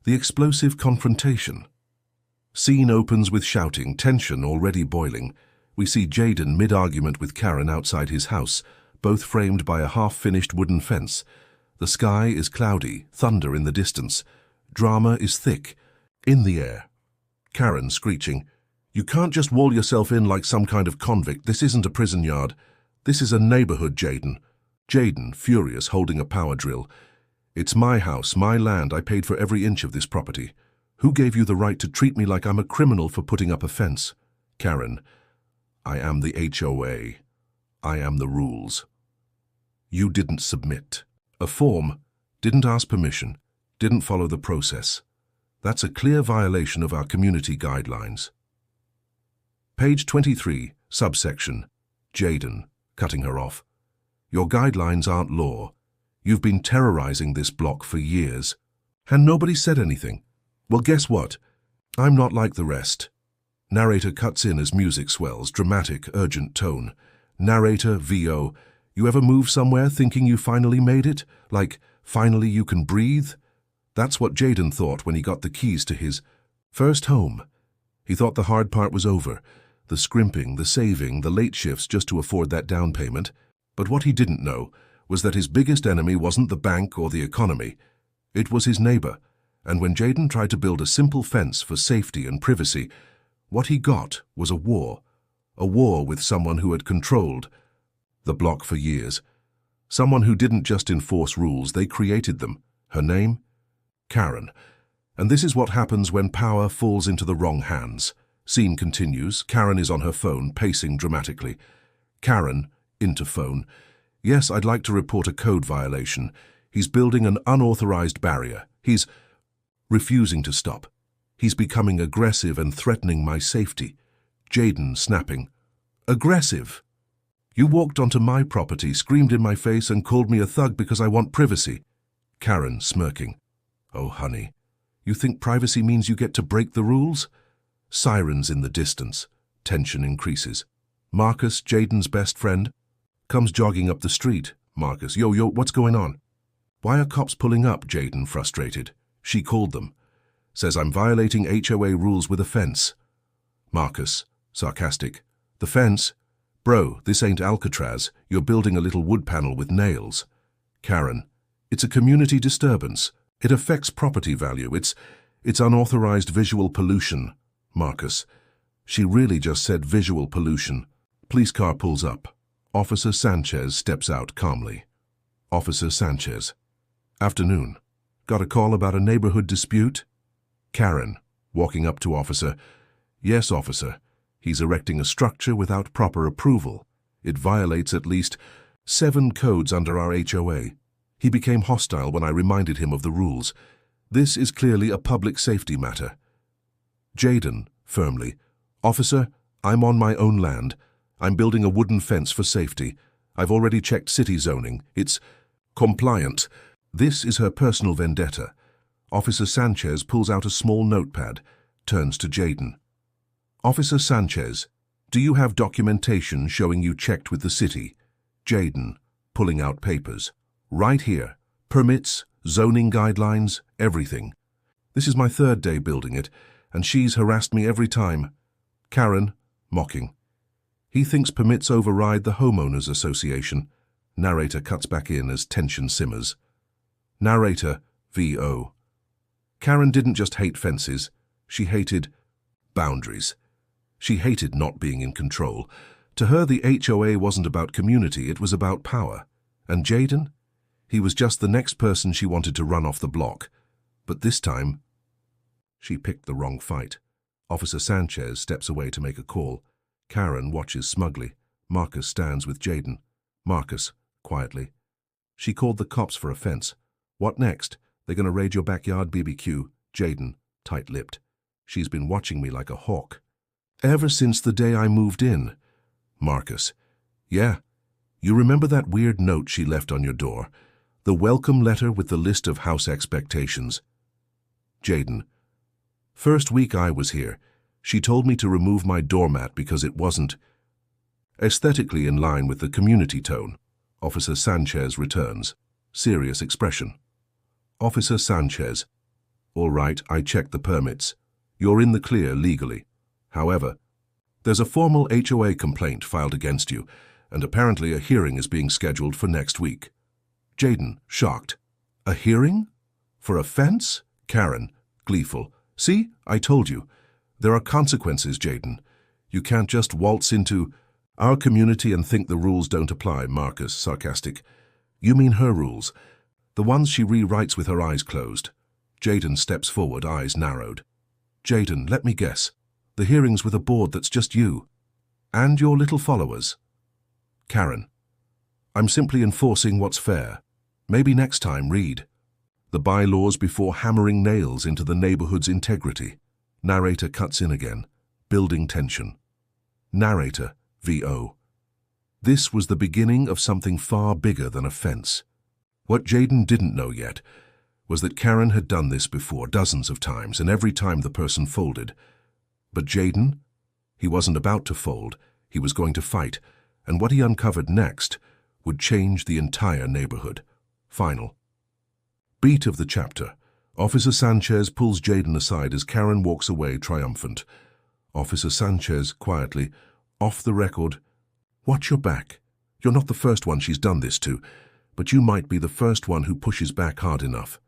The explosive confrontation. Scene opens with shouting, tension already boiling. We see Jaden mid-argument with Karen outside his house, both framed by a half-finished wooden fence. The sky is cloudy, thunder in the distance. Drama is thick, in the air. Karen screeching, "You can't just wall yourself in like some kind of convict. This isn't a prison yard. This is a neighborhood, Jaden." Jaden, furious, holding a power drill. "It's my house, my land. I paid for every inch of this property. Who gave you the right to treat me like I'm a criminal for putting up a fence?" Karen, "I am the HOA. I am the rules. You didn't submit a form, didn't ask permission, didn't follow the process. That's a clear violation of our community guidelines." Page 23, subsection, Jaden, cutting her off. "Your guidelines aren't law. You've been terrorizing this block for years. And nobody said anything. Well, guess what? I'm not like the rest." Narrator cuts in as music swells, dramatic, urgent tone. Narrator, VO, "You ever move somewhere thinking you finally made it? Like, finally you can breathe?" That's what Jaden thought when he got the keys to his first home. He thought the hard part was over. The scrimping, the saving, the late shifts just to afford that down payment. But what he didn't know was that his biggest enemy wasn't the bank or the economy. It was his neighbor. And when Jaden tried to build a simple fence for safety and privacy, what he got was a war with someone who had controlled the block for years. Someone who didn't just enforce rules, they created them. Her name? Karen. And this is what happens when power falls into the wrong hands. Scene continues. Karen is on her phone, pacing dramatically. Karen, interphone. "Yes, I'd like to report a code violation. He's building an unauthorized barrier. He's refusing to stop. He's becoming aggressive and threatening my safety." Jaden snapping, "Aggressive? You walked onto my property, screamed in my face and called me a thug because I want privacy." Karen smirking, "Oh, honey, you think privacy means you get to break the rules?" Sirens in the distance. Tension increases. Marcus, Jaden's best friend, comes jogging up the street. Marcus, "Yo, what's going on?" "Why are cops pulling up?" Jaden, frustrated. "She called them. Says I'm violating HOA rules with a fence." Marcus, sarcastic, "The fence? Bro, this ain't Alcatraz. You're building a little wood panel with nails." Karen, "It's a community disturbance. It affects property value. It's unauthorized visual pollution." Marcus, "She really just said visual pollution." Police car pulls up. Officer Sanchez steps out calmly. Officer Sanchez, "Afternoon. Got a call about a neighborhood dispute?" Karen, walking up to officer, "Yes, officer. He's erecting a structure without proper approval. It violates at least 7 codes under our HOA. He became hostile when I reminded him of the rules. This is clearly a public safety matter." Jaden, firmly, "Officer, I'm on my own land. I'm building a wooden fence for safety. I've already checked city zoning. It's compliant." This is her personal vendetta. Officer Sanchez pulls out a small notepad, turns to Jaden. "Officer Sanchez, do you have documentation showing you checked with the city?" Jaden, pulling out papers. "Right here. Permits, zoning guidelines, everything. This is my 3rd day building it, and she's harassed me every time." Karen, mocking, "He thinks permits override the homeowners association." Narrator cuts back in as tension simmers. Narrator, VO. Karen didn't just hate fences. She hated boundaries. She hated not being in control. To her, the HOA wasn't about community, it was about power. And Jaden? He was just the next person she wanted to run off the block. But this time, she picked the wrong fight. Officer Sanchez steps away to make a call. Karen watches smugly. Marcus stands with Jaden. Marcus, quietly, "She called the cops for offense. What next? They're gonna raid your backyard BBQ." Jaden, tight-lipped, "She's been watching me like a hawk. Ever since the day I moved in." Marcus, "Yeah. You remember that weird note she left on your door? The welcome letter with the list of house expectations." Jaden, "First week I was here, she told me to remove my doormat because it wasn't aesthetically in line with the community tone." Officer Sanchez returns. Serious expression. Officer Sanchez, All right, I checked the permits. You're in the clear legally. However, there's a formal HOA complaint filed against you, and apparently a hearing is being scheduled for next week. Jayden, shocked. A hearing? For offense? Karen, gleeful. See, I told you. There are consequences, Jayden. You can't just waltz into our community and think the rules don't apply, Marcus, sarcastic. You mean her rules, the ones she rewrites with her eyes closed. Jayden steps forward, eyes narrowed. Jayden, let me guess. The hearing's with a board that's just you. And your little followers. Karen, I'm simply enforcing what's fair. Maybe next time read the bylaws before hammering nails into the neighborhood's integrity. Narrator cuts in again, building tension. Narrator, VO. This was the beginning of something far bigger than a fence. What Jayden didn't know yet was that Karen had done this before dozens of times, and every time the person folded. But Jayden? He wasn't about to fold, he was going to fight, and what he uncovered next would change the entire neighborhood. Final. Beat of the chapter. Officer Sanchez pulls Jayden aside as Karen walks away triumphant. Officer Sanchez, quietly, off the record. Watch your back. You're not the first one she's done this to, but you might be the first one who pushes back hard enough.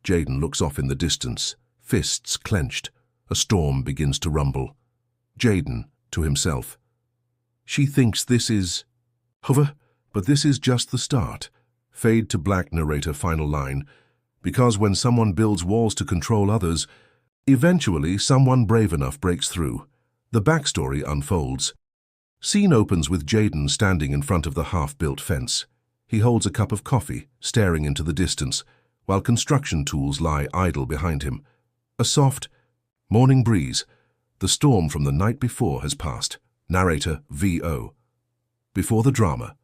Jayden looks off in the distance, fists clenched. A storm begins to rumble. Jayden, to himself. She thinks this is over, but this is just the start. Fade to black, narrator, final line. Because when someone builds walls to control others, eventually someone brave enough breaks through. The backstory unfolds. Scene opens with Jayden standing in front of the half-built fence. He holds a cup of coffee, staring into the distance, while construction tools lie idle behind him. A soft morning breeze. The storm from the night before has passed. Narrator, VO. Before the drama,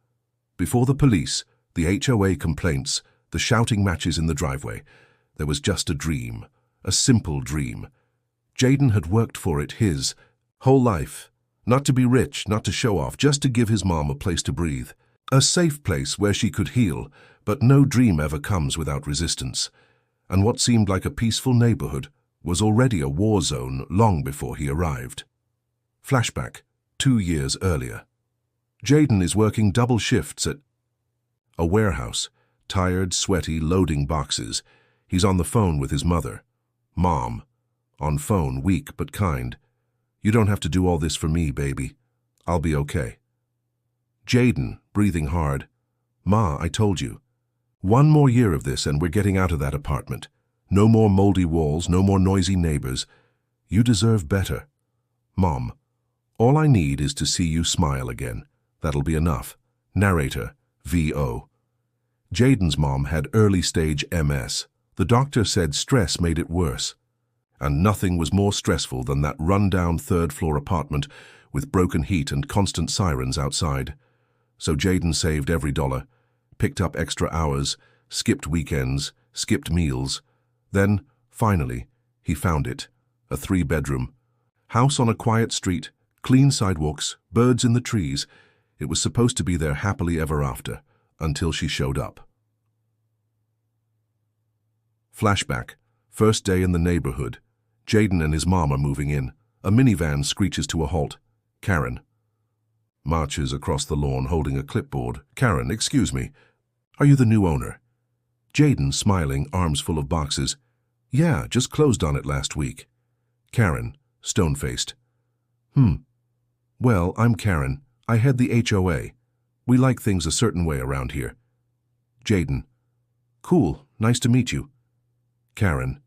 before the police, the HOA complaints, the shouting matches in the driveway, there was just a dream, a simple dream. Jayden had worked for it his whole life. Not to be rich, not to show off, just to give his mom a place to breathe. A safe place where she could heal, but no dream ever comes without resistance. And what seemed like a peaceful neighborhood was already a war zone long before he arrived. Flashback, 2 years earlier. Jayden is working double shifts at a warehouse, tired, sweaty, loading boxes. He's on the phone with his mother. Mom. On phone, weak but kind. You don't have to do all this for me, baby. I'll be okay. Jayden, breathing hard. Ma, I told you. 1 more year of this and we're getting out of that apartment. No more moldy walls, no more noisy neighbors. You deserve better. Mom, all I need is to see you smile again. That'll be enough. Narrator, VO. Jayden's mom had early-stage MS. The doctor said stress made it worse. And nothing was more stressful than that run-down third-floor apartment with broken heat and constant sirens outside. So Jayden saved every dollar, picked up extra hours, skipped weekends, skipped meals. Then, finally, he found it. A 3-bedroom. House on a quiet street, clean sidewalks, birds in the trees. It was supposed to be there happily ever after, until she showed up. Flashback. First day in the neighborhood. Jayden and his mom are moving in. A minivan screeches to a halt. Karen marches across the lawn holding a clipboard. Karen, excuse me. Are you the new owner? Jayden, smiling, arms full of boxes. Yeah, just closed on it last week. Karen, stone-faced. Well, I'm Karen. I head the HOA. We like things a certain way around here. Jayden. Cool, nice to meet you. Karen.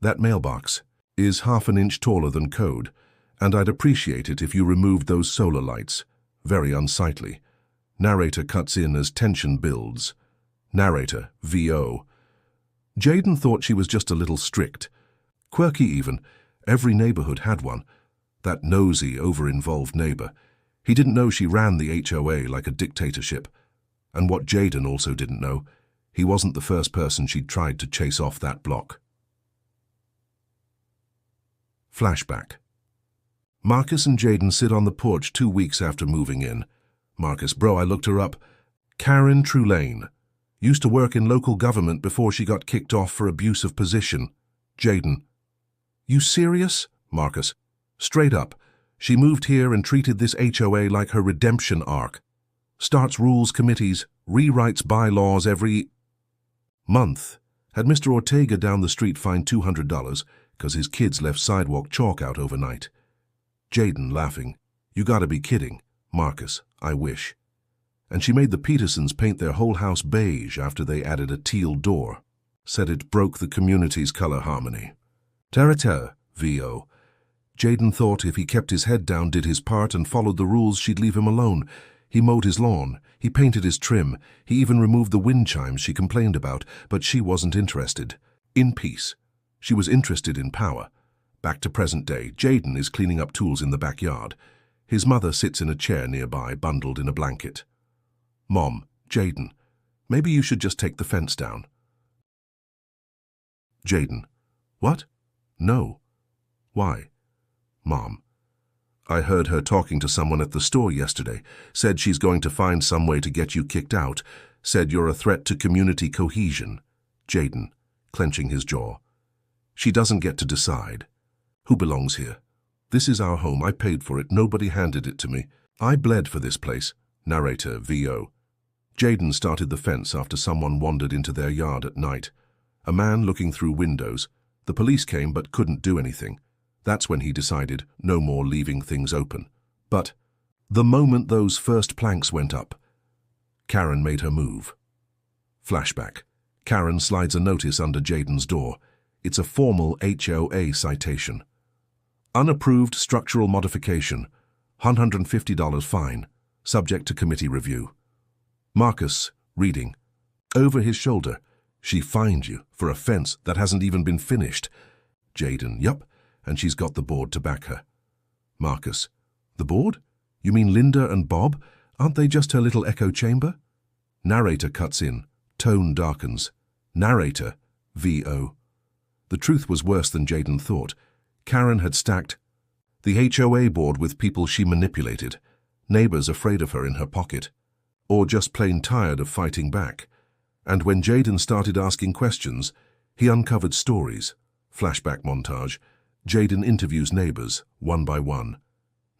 That mailbox is half an inch taller than code, and I'd appreciate it if you removed those solar lights. Very unsightly. Narrator cuts in as tension builds. Narrator, VO. Jayden thought she was just a little strict. Quirky even. Every neighborhood had one. That nosy, over-involved neighbor. He didn't know she ran the HOA like a dictatorship. And what Jayden also didn't know, he wasn't the first person she'd tried to chase off that block. Flashback. Marcus and Jayden sit on the porch 2 weeks after moving in. Marcus, bro, I looked her up. Karen Trulane. Used to work in local government before she got kicked off for abuse of position. Jayden. You serious? Marcus. Straight up. She moved here and treated this HOA like her redemption arc. Starts rules committees, rewrites bylaws every month. Had Mr. Ortega down the street fined $200 because his kids left sidewalk chalk out overnight. Jayden, laughing. You gotta be kidding. Marcus, I wish. And she made the Petersons paint their whole house beige after they added a teal door. Said it broke the community's color harmony. Terra, VO. Jayden thought if he kept his head down, did his part, and followed the rules, she'd leave him alone. He mowed his lawn, he painted his trim, he even removed the wind chimes she complained about, but she wasn't interested. In peace. She was interested in power. Back to present day, Jayden is cleaning up tools in the backyard. His mother sits in a chair nearby, bundled in a blanket. Mom, Jayden, maybe you should just take the fence down. Jayden, what? No. Why? Mom, I heard her talking to someone at the store yesterday, said she's going to find some way to get you kicked out, said you're a threat to community cohesion. Jayden, clenching his jaw. She doesn't get to decide. Who belongs here? This is our home. I paid for it. Nobody handed it to me. I bled for this place. Narrator, VO. Jayden started the fence after someone wandered into their yard at night. A man looking through windows. The police came but couldn't do anything. That's when he decided no more leaving things open. But the moment those first planks went up, Karen made her move. Flashback. Karen slides a notice under Jayden's door. It's a formal HOA citation. Unapproved structural modification. $150 fine. Subject to committee review. Marcus, reading. Over his shoulder. She fined you for a fence that hasn't even been finished. Jayden, yup, and she's got the board to back her. Marcus, the board? You mean Linda and Bob? Aren't they just her little echo chamber? Narrator cuts in. Tone darkens. Narrator, VO. The truth was worse than Jayden thought. Karen had stacked the HOA board with people she manipulated, neighbors afraid of her in her pocket, or just plain tired of fighting back. And when Jayden started asking questions, he uncovered stories. Flashback montage. Jayden interviews neighbors, one by one.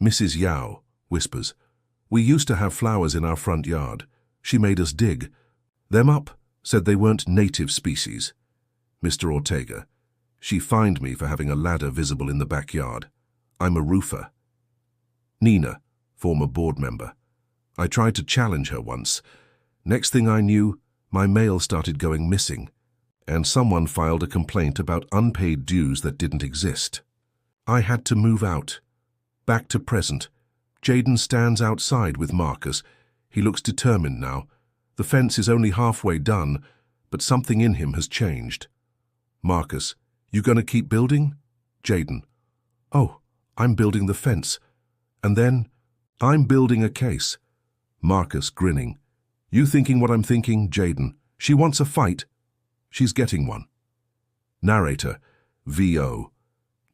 Mrs. Yao whispers, "We used to have flowers in our front yard. She made us dig them up, said they weren't native species." Mr. Ortega, "She fined me for having a ladder visible in the backyard. I'm a roofer." Nina, former board member, "I tried to challenge her once. Next thing I knew, my mail started going missing, and someone filed a complaint about unpaid dues that didn't exist. I had to move out." Back to present. Jayden stands outside with Marcus. He looks determined now. The fence is only halfway done, but something in him has changed. Marcus, "You gonna keep building?" Jayden, "Oh, I'm building the fence. And then, I'm building a case." Marcus, grinning. "You thinking what I'm thinking, Jayden? She wants a fight. She's getting one." Narrator, VO.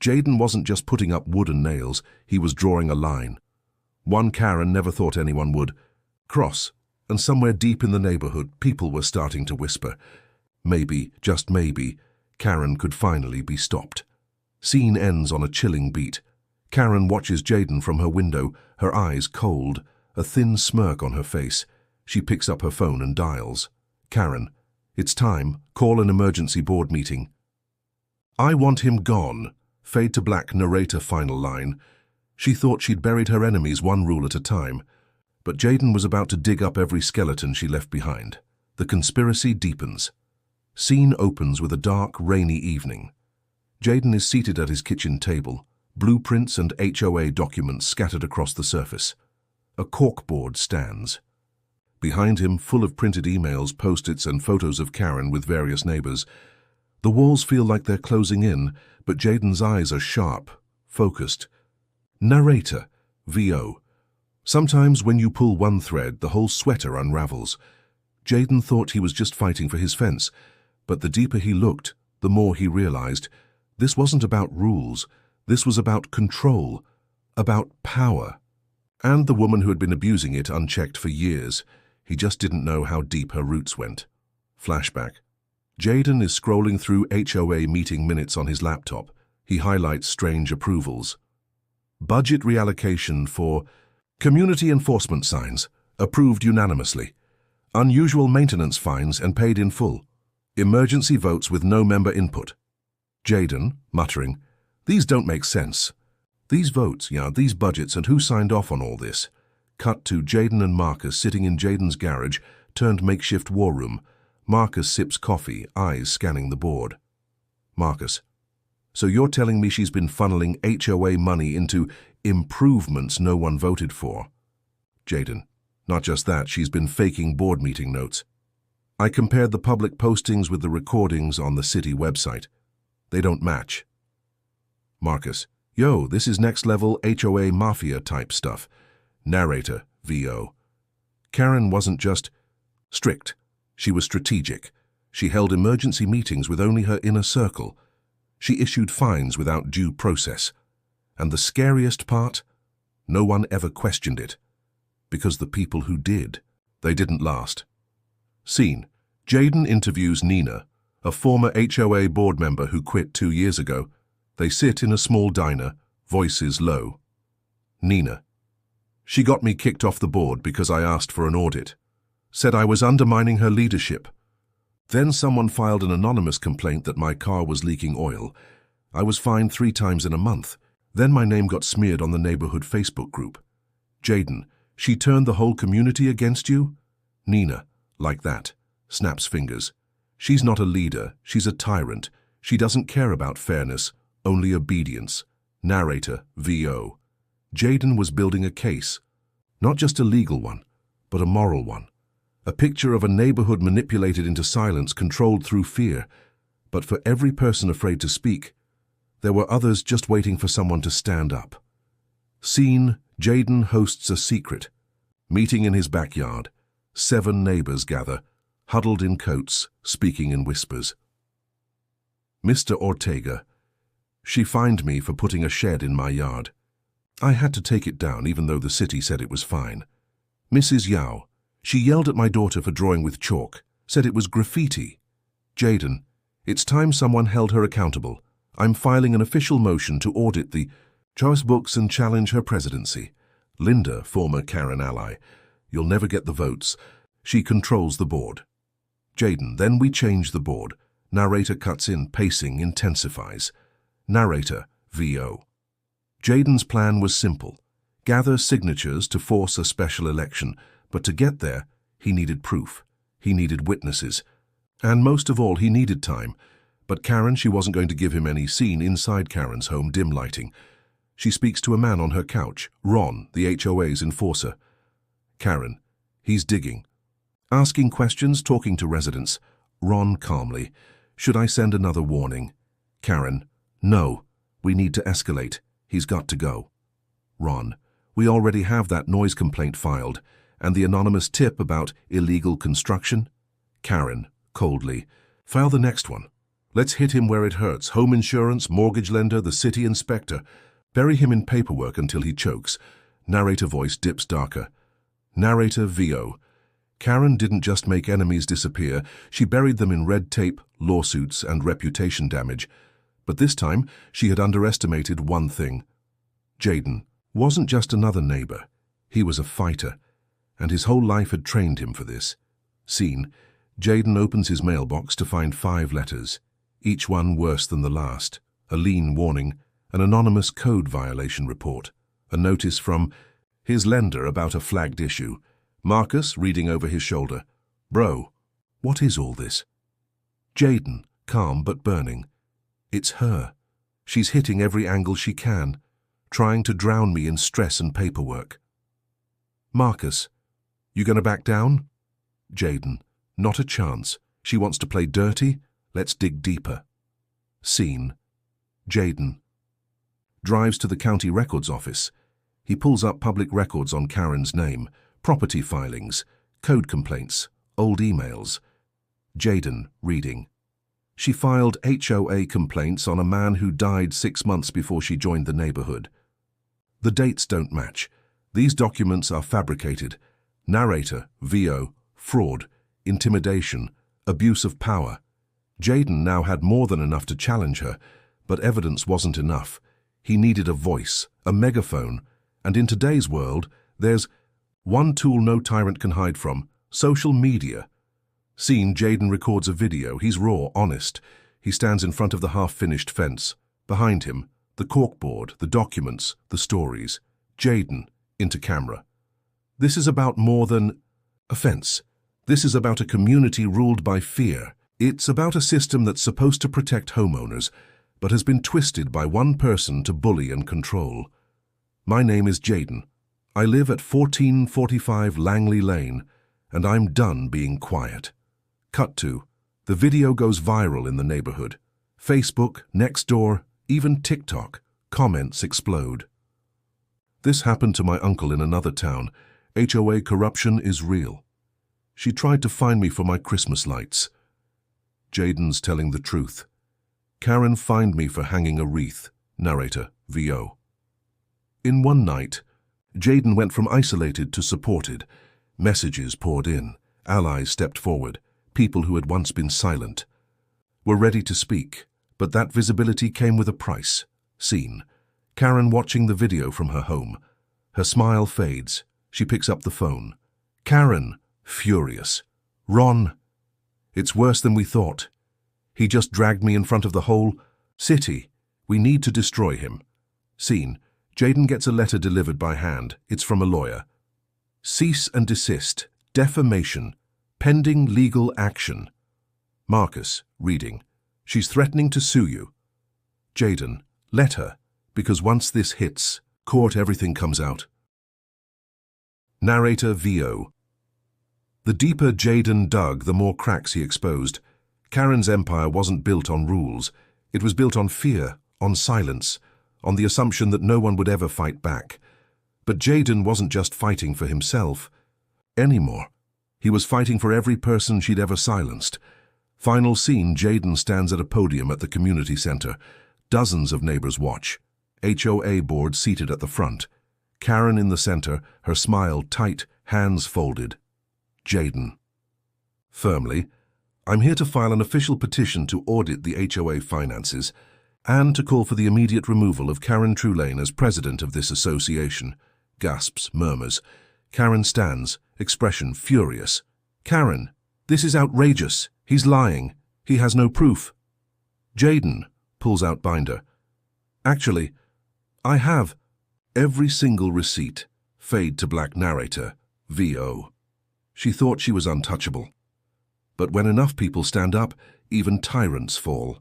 Jayden wasn't just putting up wooden nails, he was drawing a line. One Karen never thought anyone would cross, and somewhere deep in the neighborhood, people were starting to whisper. Maybe, just maybe, Karen could finally be stopped. Scene ends on a chilling beat. Karen watches Jayden from her window, her eyes cold, a thin smirk on her face. She picks up her phone and dials. Karen, "It's time. Call an emergency board meeting." "I want him gone." Fade to black, narrator final line. She thought she'd buried her enemies one rule at a time, but Jayden was about to dig up every skeleton she left behind. The conspiracy deepens. Scene opens with a dark, rainy evening. Jayden is seated at his kitchen table, blueprints and HOA documents scattered across the surface. A corkboard stands. Behind him, full of printed emails, post-its, and photos of Karen with various neighbors. The walls feel like they're closing in, but Jayden's eyes are sharp, focused. Narrator, VO. Sometimes when you pull one thread, the whole sweater unravels. Jayden thought he was just fighting for his fence, but the deeper he looked, the more he realized this wasn't about rules, this was about control, about power. And the woman who had been abusing it unchecked for years. He just didn't know how deep her roots went. Flashback. Jaden is scrolling through HOA meeting minutes on his laptop. He highlights strange approvals. Budget reallocation for community enforcement signs, approved unanimously. Unusual maintenance fines and paid in full. Emergency votes with no member input. Jaden, muttering, "These don't make sense. These votes, these budgets, and who signed off on all this?" Cut to Jaden and Marcus sitting in Jaden's garage, turned makeshift war room. Marcus sips coffee, eyes scanning the board. Marcus, so you're telling me she's been funneling HOA money into improvements no one voted for? Jaden, not just that, she's been faking board meeting notes. I compared the public postings with the recordings on the city website. They don't match. Marcus, yo, this is next level HOA mafia type stuff. Narrator, VO. Karen wasn't just strict. She was strategic. She held emergency meetings with only her inner circle. She issued fines without due process. And the scariest part? No one ever questioned it. Because the people who did, they didn't last. Scene. Jaden interviews Nina, a former HOA board member who quit 2 years ago. They sit in a small diner, voices low. Nina. She got me kicked off the board because I asked for an audit. Said I was undermining her leadership. Then someone filed an anonymous complaint that my car was leaking oil. I was fined 3 times in a month. Then my name got smeared on the neighborhood Facebook group. Jaden, she turned the whole community against you? Nina, like that, snaps fingers. She's not a leader, she's a tyrant. She doesn't care about fairness, only obedience. Narrator, VO. Jaden was building a case. Not just a legal one, but a moral one. A picture of a neighborhood manipulated into silence, controlled through fear. But for every person afraid to speak, there were others just waiting for someone to stand up. Scene, Jaden hosts a secret. Meeting in his backyard. 7 neighbors gather, huddled in coats, speaking in whispers. Mr. Ortega. She fined me for putting a shed in my yard. I had to take it down even though the city said it was fine. Mrs. Yao. She yelled at my daughter for drawing with chalk, said it was graffiti. Jaden. It's time someone held her accountable. I'm filing an official motion to audit the choice books and challenge her presidency. Linda, former Karen ally. You'll never get the votes. She controls the board. Jaden, then we change the board. Narrator cuts in, pacing intensifies. Narrator, VO. Jaden's plan was simple. Gather signatures to force a special election, but to get there, he needed proof. He needed witnesses. And most of all, he needed time. But Karen, she wasn't going to give him any. Scene inside Karen's home, dim lighting. She speaks to a man on her couch, Ron, the HOA's enforcer. Karen, he's digging. Asking questions, talking to residents. Ron calmly, should I send another warning? Karen, no, we need to escalate. He's got to go. Ron, we already have that noise complaint filed, and the anonymous tip about illegal construction. Karen, coldly, file the next one. Let's hit him where it hurts. Home insurance, mortgage lender, the city inspector. Bury him in paperwork until he chokes. Narrator voice dips darker. Narrator VO. Karen didn't just make enemies disappear, she buried them in red tape, lawsuits, and reputation damage. But this time, she had underestimated one thing. Jaden wasn't just another neighbor. He was a fighter, and his whole life had trained him for this. Scene. Jaden opens his mailbox to find 5 letters, each one worse than the last. A lien warning, an anonymous code violation report, a notice from his lender about a flagged issue. Marcus, reading over his shoulder. Bro, what is all this? Jaden, calm but burning. It's her. She's hitting every angle she can, trying to drown me in stress and paperwork. Marcus, you gonna back down? Jaden, not a chance. She wants to play dirty? Let's dig deeper. Scene. Jaden drives to the county records office. He pulls up public records on Karen's name, property filings, code complaints, old emails. Jaden, reading. She filed HOA complaints on a man who died 6 months before she joined the neighborhood. The dates don't match. These documents are fabricated. Narrator, VO, fraud, intimidation, abuse of power. Jaden now had more than enough to challenge her, but evidence wasn't enough. He needed a voice, a megaphone, and in today's world, there's one tool no tyrant can hide from: social media. Scene: Jaden records a video. He's raw, honest. He stands in front of the half-finished fence. Behind him, the corkboard, the documents, the stories. Jaden, into camera. This is about more than a fence. This is about a community ruled by fear. It's about a system that's supposed to protect homeowners, but has been twisted by one person to bully and control. My name is Jaden. I live at 1445 Langley Lane, and I'm done being quiet. Cut to. The video goes viral in the neighborhood. Facebook, Nextdoor, even TikTok. Comments explode. This happened to my uncle in another town. HOA corruption is real. She tried to find me for my Christmas lights. Jaden's telling the truth. Karen fined me for hanging a wreath. Narrator, VO. In one night, Jaden went from isolated to supported. Messages poured in. Allies stepped forward. People who had once been silent were ready to speak, but that visibility came with a price. Scene: Karen watching the video from her home. Her smile fades. She picks up the phone. Karen, furious. Ron, it's worse than we thought. He just dragged me in front of the whole city. We need to destroy him. Scene: Jaden gets a letter delivered by hand. It's from a lawyer. Cease and desist. Defamation. Pending legal action. Marcus, reading. She's threatening to sue you. Jaden, let her, because once this hits court, everything comes out. Narrator, VO. The deeper Jaden dug, the more cracks he exposed. Karen's empire wasn't built on rules. It was built on fear, on silence, on the assumption that no one would ever fight back. But Jaden wasn't just fighting for himself anymore. He was fighting for every person she'd ever silenced. Final scene: Jaden stands at a podium at the community center. Dozens of neighbors watch. HOA board seated at the front. Karen in the center, her smile tight, hands folded. Jaden. Firmly, I'm here to file an official petition to audit the HOA finances and to call for the immediate removal of Karen Trulane as president of this association. Gasps, murmurs. Karen stands, expression furious. Karen, this is outrageous. He's lying. He has no proof. Jaden pulls out binder. Actually, I have every single receipt. Fade to black. Narrator, VO. She thought she was untouchable. But when enough people stand up, even tyrants fall.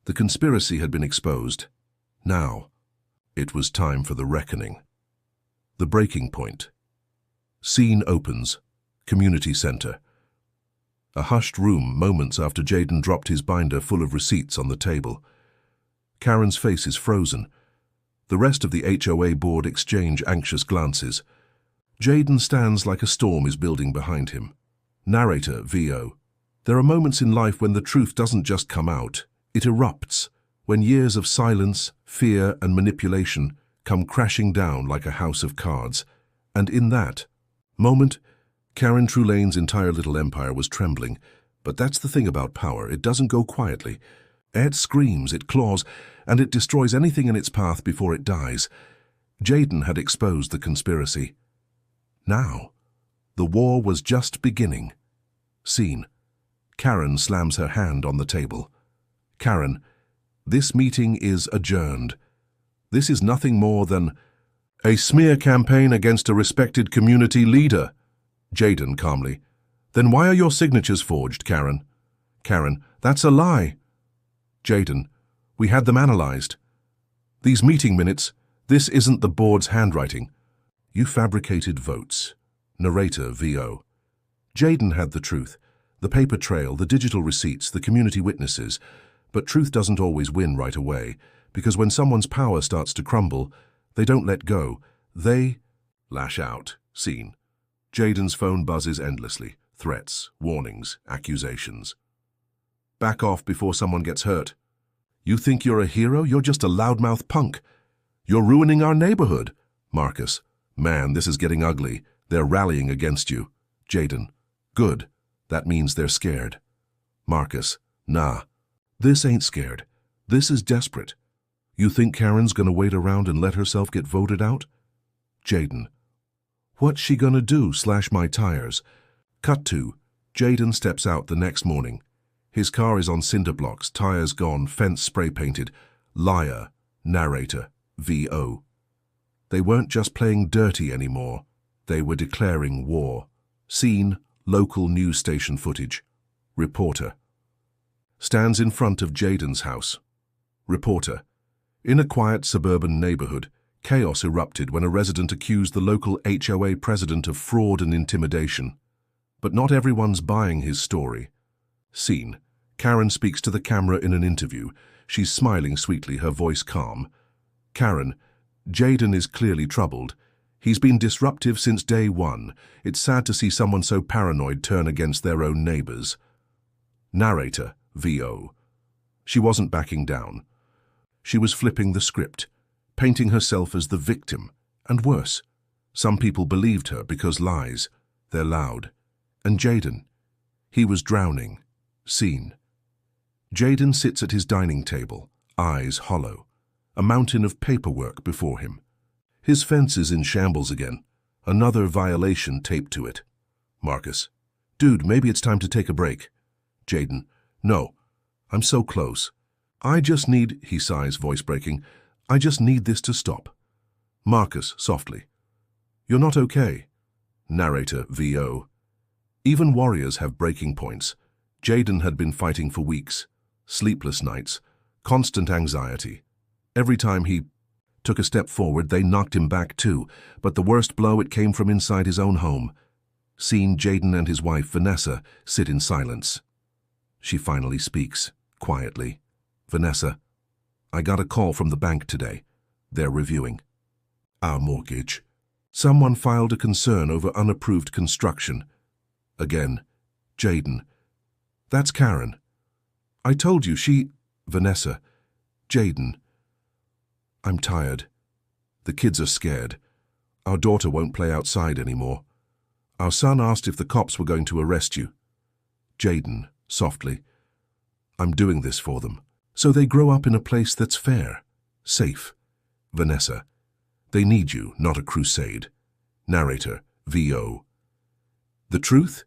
The conspiracy had been exposed. Now, it was time for the reckoning. The breaking point. Scene opens. Community center. A hushed room moments after Jaden dropped his binder full of receipts on the table. Karen's face is frozen. The rest of the HOA board exchange anxious glances. Jaden stands like a storm is building behind him. Narrator, VO. There are moments in life when the truth doesn't just come out, it erupts, when years of silence, fear, and manipulation come crashing down like a house of cards. And in that moment, Karen Trulane's entire little empire was trembling. But that's the thing about power, it doesn't go quietly. It screams, it claws, and it destroys anything in its path before it dies. Jaden had exposed the conspiracy. Now, the war was just beginning. Scene. Karen slams her hand on the table. Karen, this meeting is adjourned. This is nothing more than a smear campaign against a respected community leader. Jaden calmly. Then why are your signatures forged, Karen? Karen, that's a lie. Jaden, we had them analyzed. These meeting minutes, this isn't the board's handwriting. You fabricated votes. Narrator, VO. Jaden had the truth. The paper trail, the digital receipts, the community witnesses. But truth doesn't always win right away, because when someone's power starts to crumble, they don't let go. They lash out. Scene. Jaden's phone buzzes endlessly. Threats, warnings, accusations. Back off before someone gets hurt. You think you're a hero? You're just a loudmouth punk. You're ruining our neighborhood. Marcus. Man, this is getting ugly. They're rallying against you. Jaden. Good. That means they're scared. Marcus. Nah. This ain't scared. This is desperate. You think Karen's gonna wait around and let herself get voted out? Jaden. What's she gonna do, slash my tires? Cut to. Jaden steps out the next morning. His car is on cinder blocks, tires gone, fence spray painted. Liar. Narrator. VO. They weren't just playing dirty anymore. They were declaring war. Scene, local news station footage. Reporter. Stands in front of Jaden's house. Reporter. In a quiet suburban neighborhood, chaos erupted when a resident accused the local HOA president of fraud and intimidation. But not everyone's buying his story. Scene. Karen speaks to the camera in an interview. She's smiling sweetly, her voice calm. Karen. Jaden is clearly troubled. He's been disruptive since day one. It's sad to see someone so paranoid turn against their own neighbors. Narrator. VO. She wasn't backing down. She was flipping the script, painting herself as the victim, and worse. Some people believed her because lies. They're loud. And Jaden. He was drowning. Scene. Jaden sits at his dining table, eyes hollow, a mountain of paperwork before him. His fence is in shambles again, another violation taped to it. Marcus. Dude, maybe it's time to take a break. Jaden. No, I'm so close. I just need, he sighs, voice breaking, I just need this to stop. Marcus, softly. You're not okay. Narrator, VO. Even warriors have breaking points. Jaden had been fighting for weeks. Sleepless nights. Constant anxiety. Every time he took a step forward, they knocked him back too. But the worst blow, it came from inside his own home. Seeing Jaden and his wife, Vanessa, sit in silence. She finally speaks, quietly. Vanessa, I got a call from the bank today. They're reviewing our mortgage. Someone filed a concern over unapproved construction. Again, Jaden. That's Karen. I told you she... Vanessa. Jaden. I'm tired. The kids are scared. Our daughter won't play outside anymore. Our son asked if the cops were going to arrest you. Jaden, softly. I'm doing this for them, so they grow up in a place that's fair, safe. Vanessa. They need you, not a crusade. Narrator, VO. The truth?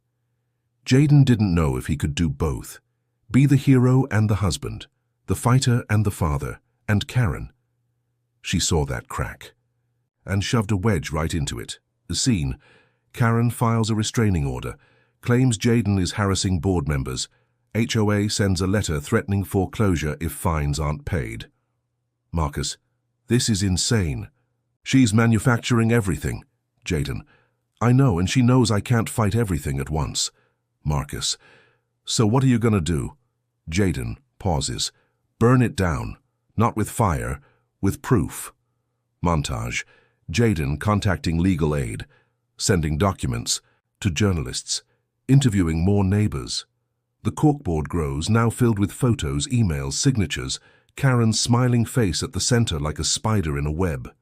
Jaden didn't know if he could do both. Be the hero and the husband, the fighter and the father, and Karen. She saw that crack and shoved a wedge right into it. The scene. Karen files a restraining order, claims Jaden is harassing board members. HOA sends a letter threatening foreclosure if fines aren't paid. Marcus. This is insane. She's manufacturing everything. Jaden. I know, and she knows I can't fight everything at once. Marcus. So what are you gonna do? Jaden pauses. Burn it down. Not with fire, with proof. Montage. Jaden contacting legal aid, sending documents to journalists, interviewing more neighbors. The corkboard grows, now filled with photos, emails, signatures, Karen's smiling face at the center like a spider in a web.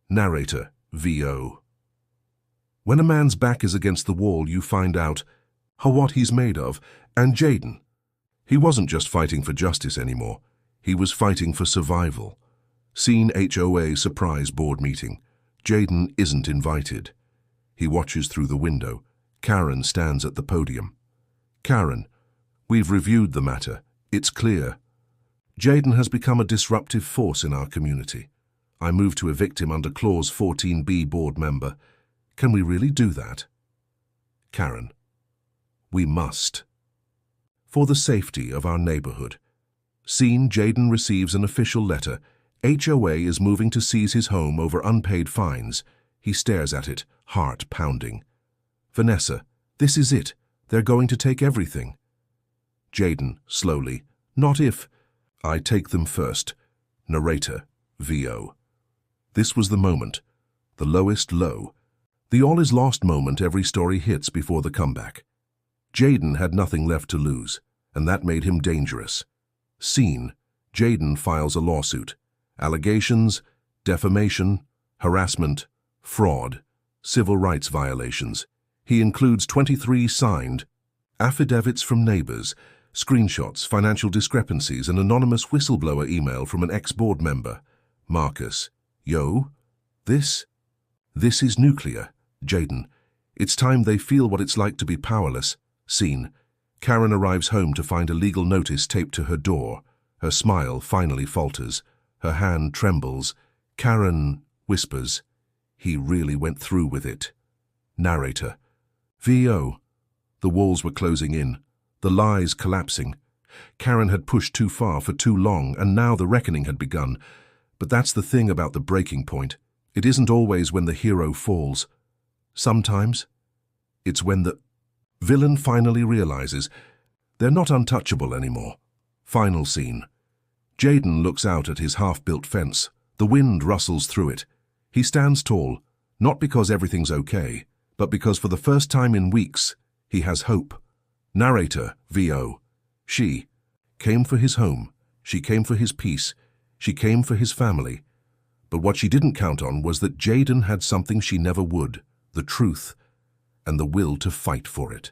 Narrator, VO. When a man's back is against the wall, you find out what he's made of. And Jaden. He wasn't just fighting for justice anymore. He was fighting for survival. Scene HOA surprise board meeting. Jaden isn't invited. He watches through the window. Karen stands at the podium. Karen, we've reviewed the matter. It's clear. Jaden has become a disruptive force in our community. I move to evict him under Clause 14B, board member. Can we really do that? Karen, we must. For the safety of our neighborhood. Scene. Jaden receives an official letter. HOA is moving to seize his home over unpaid fines. He stares at it, heart pounding. Vanessa, this is it. They're going to take everything. Jaden, slowly. Not if. I take them first. Narrator, VO. This was the moment. The lowest low. The all-is-lost moment every story hits before the comeback. Jaden had nothing left to lose, and that made him dangerous. Scene. Jaden files a lawsuit. Allegations, defamation, harassment, fraud, civil rights violations. He includes 23 signed affidavits from neighbors, screenshots, financial discrepancies, an anonymous whistleblower email from an ex-board member. Marcus. Yo? This is nuclear. Jaden. It's time they feel what it's like to be powerless. Scene. Karen arrives home to find a legal notice taped to her door. Her smile finally falters. Her hand trembles. Karen whispers, "He really went through with it." Narrator. VO. The walls were closing in, the lies collapsing. Karen had pushed too far for too long, and now the reckoning had begun. But that's the thing about the breaking point. It isn't always when the hero falls. Sometimes it's when the villain finally realizes they're not untouchable anymore. Final scene. Jaden looks out at his half-built fence. The wind rustles through it. He stands tall, not because everything's okay, but because for the first time in weeks, he has hope. Narrator, VO. She came for his home. She came for his peace. She came for his family. But what she didn't count on was that Jaden had something she never would, the truth, and the will to fight for it.